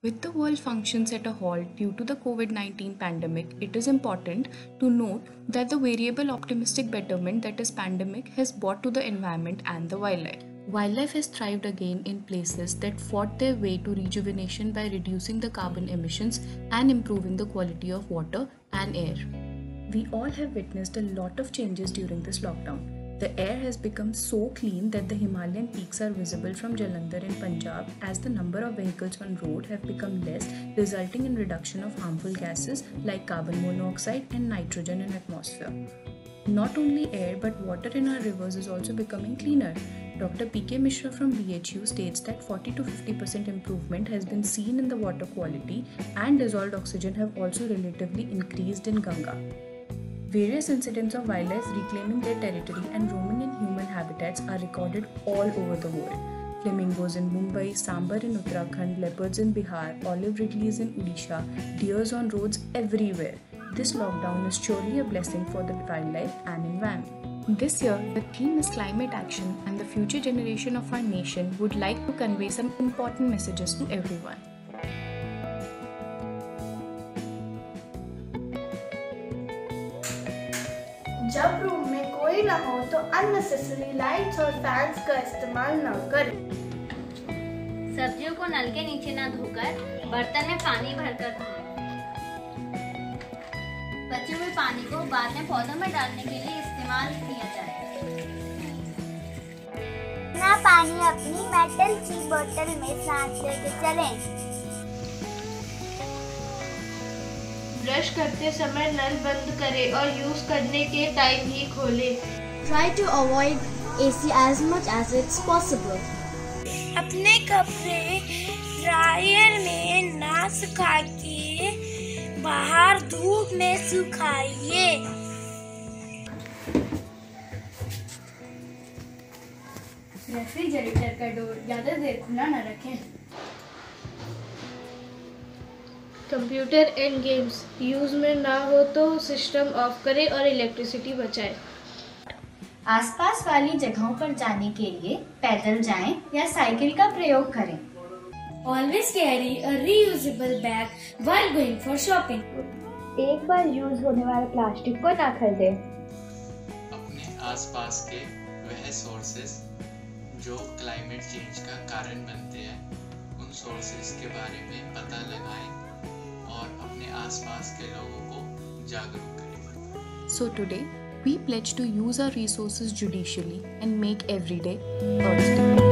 With the world functions at a halt due to the COVID 19 pandemic, it is important to note that the variable optimistic betterment that is pandemic has brought to the environment and the wildlife. Wildlife has thrived again in places that fought their way to rejuvenation by reducing the carbon emissions and improving the quality of water and air. We all have witnessed a lot of changes during this lockdown. The air has become so clean that the Himalayan peaks are visible from Jalandhar in Punjab as the number of vehicles on road have become less, resulting in reduction of harmful gases like carbon monoxide and nitrogen in atmosphere. Not only air but water in our rivers is also becoming cleaner. Dr. P.K. Mishra from BHU states that 40 to 50% improvement has been seen in the water quality and dissolved oxygen have also relatively increased in Ganga. Various incidents of wildlife reclaiming their territory and roaming in human habitats are recorded all over the world. Flamingos in Mumbai, sambar in Uttarakhand, leopards in Bihar, olive ridleys in Odisha, deers on roads everywhere. This lockdown is surely a blessing for the wildlife and environment. This year, the theme is climate action, and the future generation of our nation would like to convey some important messages to everyone. जब room में कोई ना हो तो unnecessary lights और fans का इस्तेमाल न करें। सब्जियों को नल के नीचे न धोकर बर्तन में पानी भरकर धोएं। बचे हुए पानी को बाद में पौधों में डालने के लिए इस्तेमाल किया जाए। ना पानी अपनी मेटल की बोतल में साथ लेके चलें। ब्रश करते समय नल बंद करें और यूज करने के टाइम ही खोलें। Try to avoid AC as much as it's possible. अपने कपड़े ड्रायर में ना सुखा के बाहर धूप में सुखाइए। रेफ्रिजरेटर का डोर ज़्यादा देर खुला न रखें। कंप्यूटर एंड गेम्स यूज में ना हो तो सिस्टम ऑफ करें और इलेक्ट्रिसिटी बचाएं। आसपास वाली जगहों पर जाने के लिए पैदल जाएं या साइकिल का प्रयोग करें। Always carry a reusable bag while going for shopping. एक बार यूज होने वाले प्लास्टिक को ना खरीदें। अपने आसपास के वह सोर्सेज जो क्लाइमेट चेंज का कारण बनते हैं, उन सोर्सेज के बारे में पता लगाएं और अपने आसपास के लोगों को जागरूक करें। So today, we pledge to use our resources judicially and make every day Earth Day.